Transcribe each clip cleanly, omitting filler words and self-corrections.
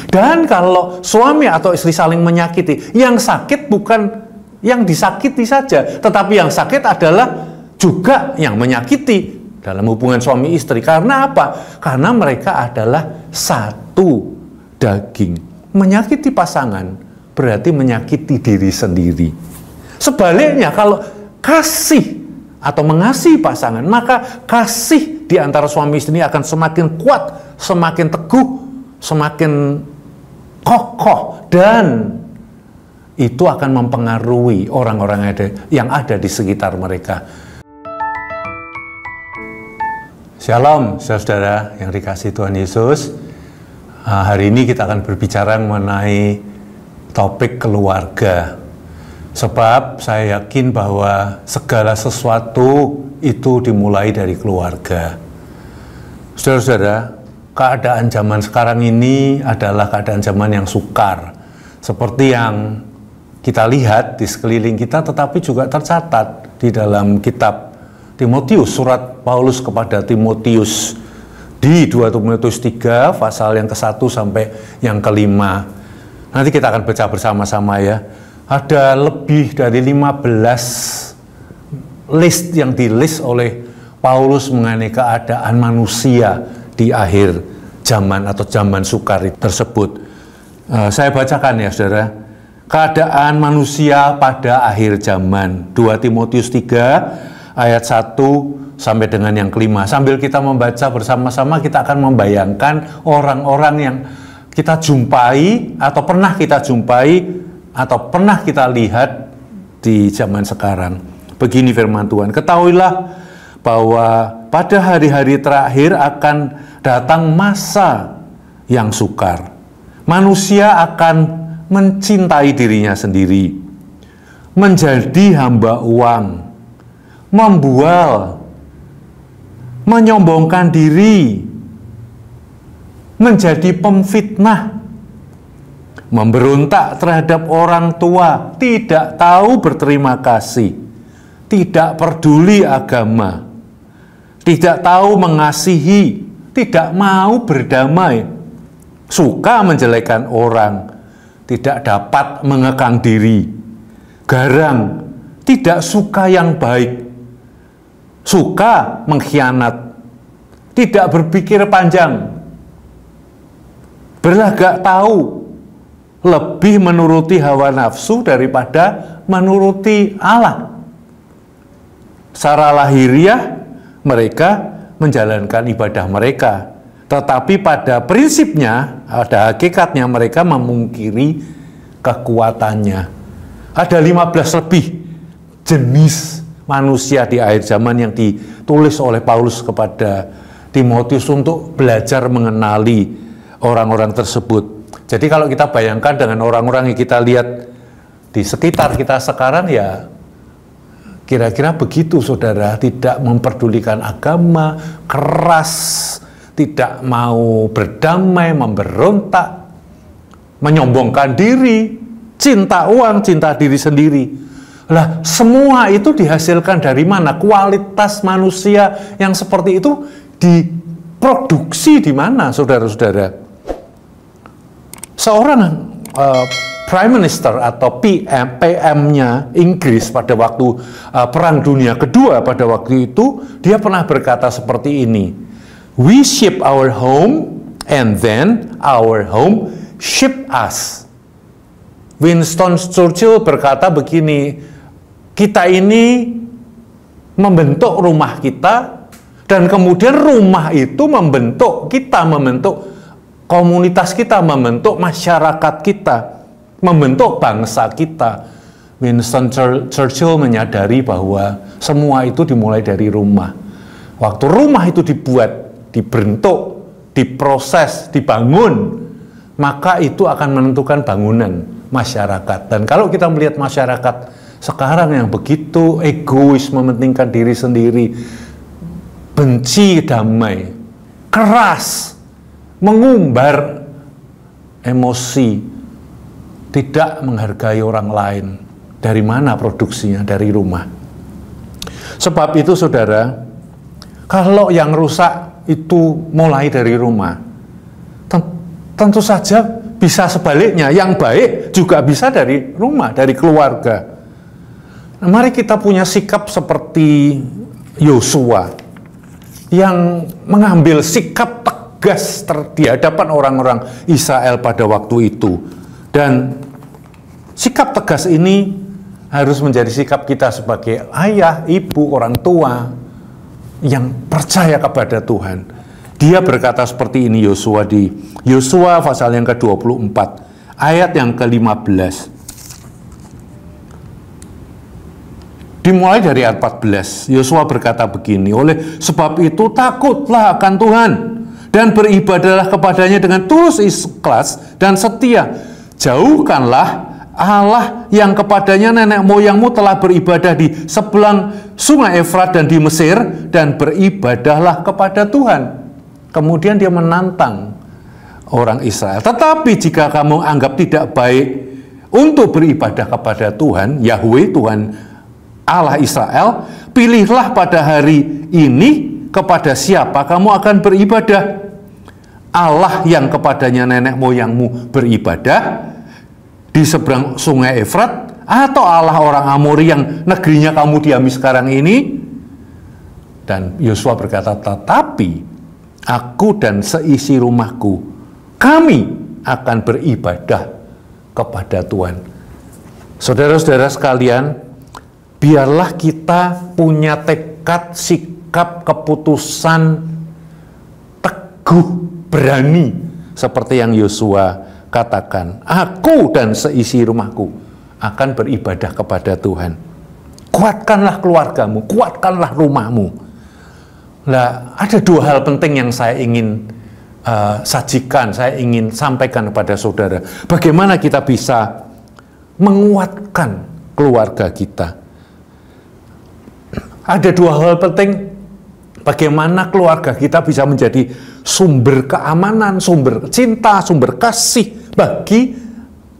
Dan kalau suami atau istri saling menyakiti, yang sakit bukan yang disakiti saja, tetapi yang sakit adalah juga yang menyakiti dalam hubungan suami istri. Karena apa? Karena mereka adalah satu daging. Menyakiti pasangan berarti menyakiti diri sendiri. Sebaliknya, kalau kasih atau mengasihi pasangan, maka kasih di antara suami istri akan semakin kuat, semakin teguh, semakin kokoh, dan itu akan mempengaruhi orang-orang yang ada di sekitar mereka. Shalom, saudara yang dikasihi Tuhan Yesus. Hari ini kita akan berbicara mengenai topik keluarga. Sebab saya yakin bahwa segala sesuatu itu dimulai dari keluarga. Saudara-saudara, keadaan zaman sekarang ini adalah keadaan zaman yang sukar. Seperti yang kita lihat di sekeliling kita, tetapi juga tercatat di dalam kitab Timotius, surat Paulus kepada Timotius di 2 Timotius 3 pasal yang ke-1 sampai yang ke-5. Nanti kita akan baca bersama-sama ya. Ada lebih dari 15 list yang di-list oleh Paulus mengenai keadaan manusia di akhir zaman atau zaman sukar tersebut. Saya bacakan ya saudara. Keadaan manusia pada akhir zaman, 2 Timotius 3 ayat 1 sampai dengan yang ke-5. Sambil kita membaca bersama-sama, kita akan membayangkan orang-orang yang kita jumpai atau pernah kita jumpai atau pernah kita lihat di zaman sekarang. Begini firman Tuhan, ketahuilah bahwa pada hari-hari terakhir akan datang masa yang sukar. Manusia akan mencintai dirinya sendiri, menjadi hamba uang, membual, menyombongkan diri, menjadi pemfitnah, memberontak terhadap orang tua, tidak tahu berterima kasih, tidak peduli agama, tidak tahu mengasihi, tidak mau berdamai, suka menjelekkan orang, tidak dapat mengekang diri, garang, tidak suka yang baik, suka mengkhianat, tidak berpikir panjang, berlagak tahu, lebih menuruti hawa nafsu daripada menuruti Allah. Secara lahiriah mereka menjalankan ibadah mereka, tetapi pada prinsipnya, pada hakikatnya mereka memungkiri kekuatannya. Ada 15 lebih jenis manusia di akhir zaman yang ditulis oleh Paulus kepada Timotius untuk belajar mengenali orang-orang tersebut. Jadi kalau kita bayangkan dengan orang-orang yang kita lihat di sekitar kita sekarang, ya kira-kira begitu saudara, tidak memperdulikan agama, keras, tidak mau berdamai, memberontak, menyombongkan diri, cinta uang, cinta diri sendiri. Lah, semua itu dihasilkan dari mana? Kualitas manusia yang seperti itu diproduksi di mana, saudara-saudara? Seorang Prime Minister atau PM-nya Inggris pada waktu Perang Dunia Kedua pada waktu itu, dia pernah berkata seperti ini, "We shape our home and then our home shape us." Winston Churchill berkata begini, kita ini membentuk rumah kita, dan kemudian rumah itu membentuk kita, membentuk komunitas kita, membentuk masyarakat kita, membentuk bangsa kita. Winston Churchill menyadari bahwa semua itu dimulai dari rumah. Waktu rumah itu dibuat, dibentuk, diproses, dibangun, maka itu akan menentukan bangunan masyarakat. Dan kalau kita melihat masyarakat sekarang yang begitu egois, mementingkan diri sendiri, benci damai, keras, mengumbar emosi, tidak menghargai orang lain. Dari mana produksinya? Dari rumah. Sebab itu saudara, kalau yang rusak itu mulai dari rumah, tentu saja bisa sebaliknya, yang baik juga bisa dari rumah, dari keluarga. Nah, mari kita punya sikap seperti Yosua yang mengambil sikap tegas di hadapan orang-orang Israel pada waktu itu. Dan sikap tegas ini harus menjadi sikap kita sebagai ayah, ibu, orang tua yang percaya kepada Tuhan. Dia berkata seperti ini, Yosua, di Yosua pasal yang ke-24 ayat yang ke-15. Dimulai dari ayat 14, Yosua berkata begini, oleh sebab itu takutlah akan Tuhan dan beribadahlah kepadanya dengan tulus ikhlas dan setia. Jauhkanlah Allah yang kepadanya nenek moyangmu telah beribadah di sebelah sungai Efrat dan di Mesir, dan beribadahlah kepada Tuhan. Kemudian dia menantang orang Israel. Tetapi jika kamu anggap tidak baik untuk beribadah kepada Tuhan, Yahweh, Tuhan Allah Israel, pilihlah pada hari ini kepada siapa kamu akan beribadah. Allah yang kepadanya nenek moyangmu beribadah di seberang sungai Efrat, atau Allah orang Amori yang negerinya kamu diami sekarang ini? Dan Yosua berkata, tetapi aku dan seisi rumahku, kami akan beribadah kepada Tuhan. Saudara-saudara sekalian, biarlah kita punya tekad, sikap, keputusan teguh, berani, seperti yang Yosua katakan, aku dan seisi rumahku akan beribadah kepada Tuhan. Kuatkanlah keluargamu, kuatkanlah rumahmu. Nah, ada dua hal penting yang saya ingin sajikan, saya ingin sampaikan kepada saudara. Bagaimana kita bisa menguatkan keluarga kita. Ada dua hal penting bagaimana keluarga kita bisa menjadi sumber keamanan, sumber cinta, sumber kasih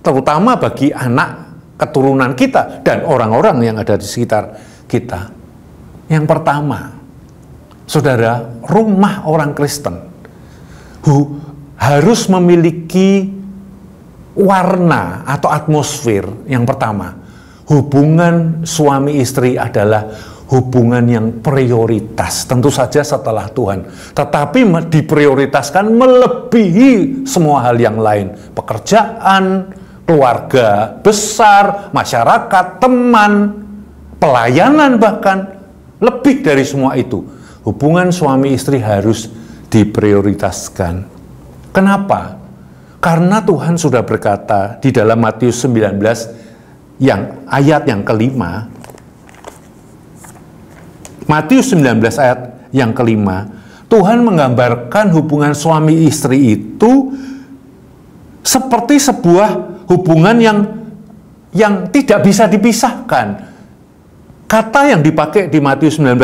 terutama bagi anak keturunan kita dan orang-orang yang ada di sekitar kita. Yang pertama, saudara, rumah orang Kristen harus memiliki warna atau atmosfer. Yang pertama, hubungan suami istri adalah hubungan yang prioritas, tentu saja setelah Tuhan, tetapi diprioritaskan melebihi semua hal yang lain. Pekerjaan, keluarga besar, masyarakat, teman, pelayanan, bahkan lebih dari semua itu. Hubungan suami istri harus diprioritaskan. Kenapa? Karena Tuhan sudah berkata di dalam Matius 19 ayat yang kelima, Matius 19 ayat yang kelima, Tuhan menggambarkan hubungan suami istri itu seperti sebuah hubungan yang tidak bisa dipisahkan. Kata yang dipakai di Matius 19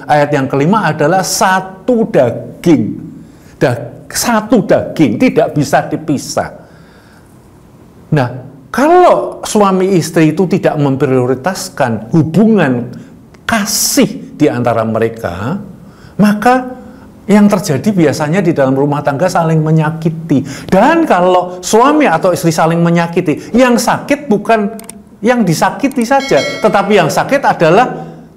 ayat yang kelima adalah satu daging. Satu daging, tidak bisa dipisah. Nah, kalau suami istri itu tidak memprioritaskan hubungan kasih di antara mereka, maka yang terjadi biasanya di dalam rumah tangga saling menyakiti. Dan kalau suami atau istri saling menyakiti, yang sakit bukan yang disakiti saja, tetapi yang sakit adalah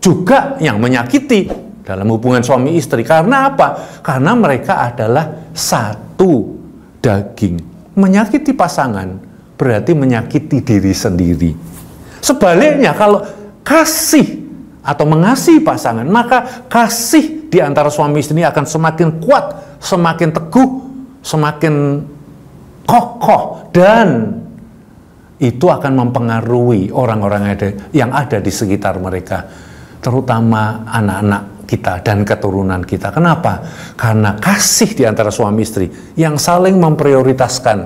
juga yang menyakiti dalam hubungan suami istri. Karena apa? Karena mereka adalah satu daging. Menyakiti pasangan berarti menyakiti diri sendiri. Sebaliknya, kalau kasih atau mengasihi pasangan, maka kasih di antara suami istri akan semakin kuat, semakin teguh, semakin kokoh, dan itu akan mempengaruhi orang-orang yang ada di sekitar mereka, terutama anak-anak kita dan keturunan kita. Kenapa? Karena kasih di antara suami istri yang saling memprioritaskan,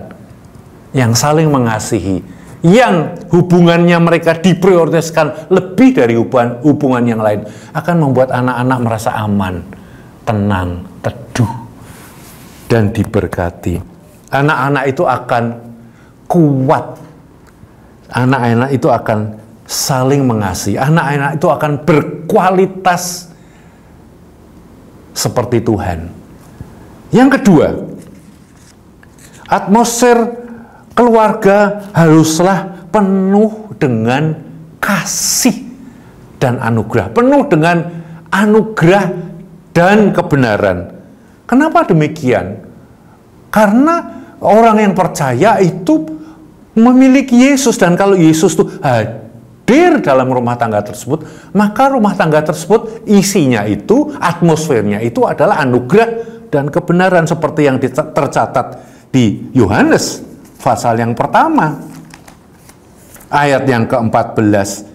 yang saling mengasihi, yang hubungannya mereka diprioritaskan lebih dari hubungan yang lain, akan membuat anak-anak merasa aman, tenang, teduh, dan diberkati. Anak-anak itu akan kuat, anak-anak itu akan saling mengasihi, anak-anak itu akan berkualitas seperti Tuhan. Yang kedua, atmosfer keluarga haruslah penuh dengan kasih dan anugerah, penuh dengan anugerah dan kebenaran. Kenapa demikian? Karena orang yang percaya itu memiliki Yesus, dan kalau Yesus itu hadir dalam rumah tangga tersebut, maka rumah tangga tersebut isinya itu, atmosfernya itu adalah anugerah dan kebenaran, seperti yang tercatat di Yohanes pasal yang pertama ayat yang ke-14.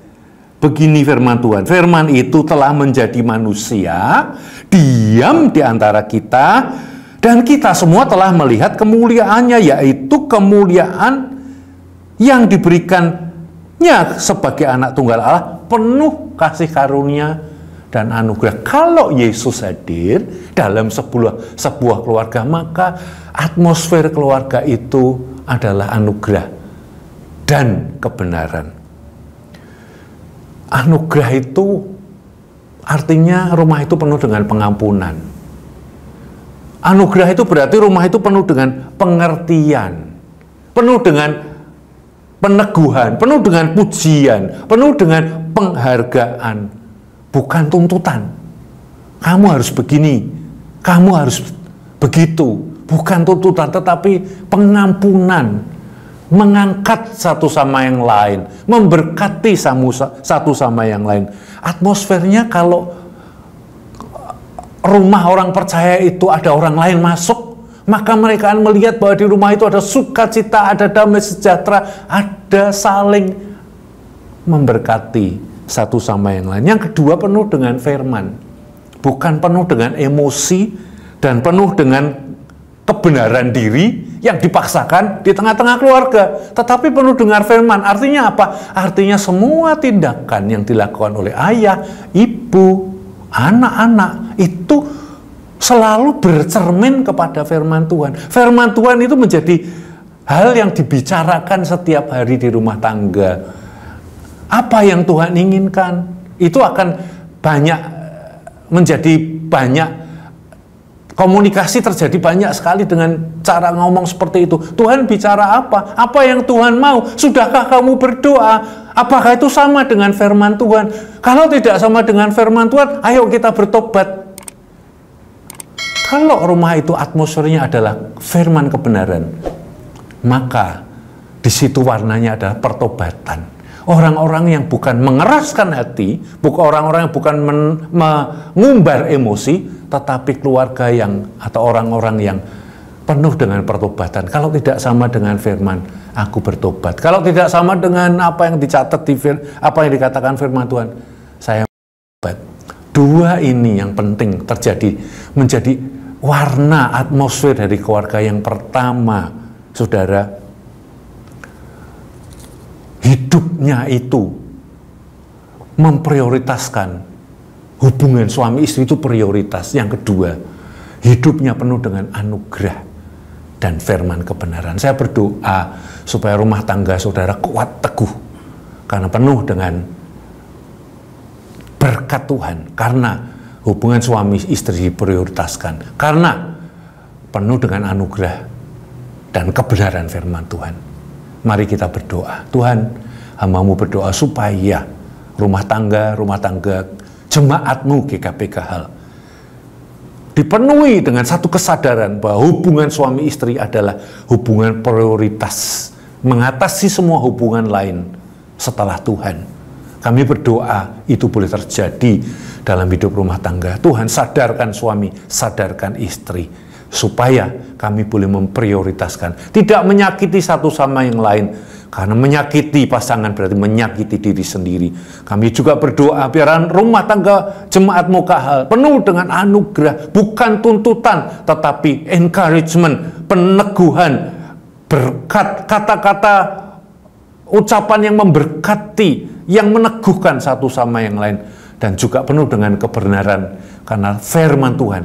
Begini firman Tuhan, firman itu telah menjadi manusia, diam di antara kita, dan kita semua telah melihat kemuliaannya, yaitu kemuliaan yang diberikannya sebagai anak tunggal Allah, penuh kasih karunia dan anugerah. Kalau Yesus hadir dalam sebuah keluarga, maka atmosfer keluarga itu adalah anugerah dan kebenaran. Anugerah itu artinya rumah itu penuh dengan pengampunan. Anugerah itu berarti rumah itu penuh dengan pengertian, penuh dengan peneguhan, penuh dengan pujian, penuh dengan penghargaan, bukan tuntutan. Kamu harus begini, kamu harus begitu, bukan tuntutan, tetapi pengampunan, mengangkat satu sama yang lain, memberkati satu sama yang lain. Atmosfernya kalau rumah orang percaya itu ada orang lain masuk, maka mereka akan melihat bahwa di rumah itu ada sukacita, ada damai sejahtera, ada saling memberkati satu sama yang lain. Yang kedua, penuh dengan firman, bukan penuh dengan emosi dan penuh dengan kebenaran diri yang dipaksakan di tengah-tengah keluarga, tetapi penuh dengan firman. Artinya apa? Artinya semua tindakan yang dilakukan oleh ayah, ibu, anak-anak itu selalu bercermin kepada firman Tuhan. Firman Tuhan itu menjadi hal yang dibicarakan setiap hari di rumah tangga. Apa yang Tuhan inginkan itu akan menjadi banyak komunikasi, terjadi banyak sekali dengan cara ngomong seperti itu. Tuhan bicara apa? Apa yang Tuhan mau? Sudahkah kamu berdoa? Apakah itu sama dengan firman Tuhan? Kalau tidak sama dengan firman Tuhan, ayo kita bertobat. Kalau rumah itu atmosfernya adalah firman kebenaran, maka di situ warnanya adalah pertobatan. Orang-orang yang bukan mengeraskan hati, orang-orang yang bukan mengumbar emosi, tetapi keluarga atau orang-orang yang penuh dengan pertobatan. Kalau tidak sama dengan firman, aku bertobat. Kalau tidak sama dengan apa yang dicatat apa yang dikatakan firman Tuhan, saya bertobat. Dua ini yang penting terjadi, menjadi warna atmosfer dari keluarga yang pertama, saudara. Hidupnya itu memprioritaskan hubungan suami istri, itu prioritas. Yang kedua, hidupnya penuh dengan anugerah dan firman kebenaran. Saya berdoa supaya rumah tangga saudara kuat teguh, karena penuh dengan berkat Tuhan, karena hubungan suami istri diprioritaskan, karena penuh dengan anugerah dan kebenaran firman Tuhan. Mari kita berdoa. Tuhan, hamba-Mu berdoa supaya rumah tangga jemaat-Mu GKP Kahal dipenuhi dengan satu kesadaran bahwa hubungan suami istri adalah hubungan prioritas, mengatasi semua hubungan lain setelah Tuhan. Kami berdoa itu boleh terjadi dalam hidup rumah tangga. Tuhan, sadarkan suami, sadarkan istri, supaya kami boleh memprioritaskan, tidak menyakiti satu sama yang lain. Karena menyakiti pasangan berarti menyakiti diri sendiri. Kami juga berdoa biar rumah tangga jemaat-Mu Kahal penuh dengan anugerah, bukan tuntutan, tetapi encouragement, peneguhan, berkat, kata-kata, ucapan yang memberkati, yang meneguhkan satu sama yang lain, dan juga penuh dengan kebenaran, karena firman Tuhan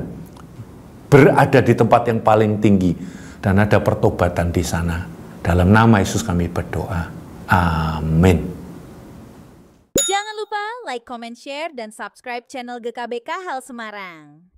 berada di tempat yang paling tinggi dan ada pertobatan di sana. Dalam nama Yesus kami berdoa. Amin. Jangan lupa like, comment, share, dan subscribe channel GKB Kahal Semarang.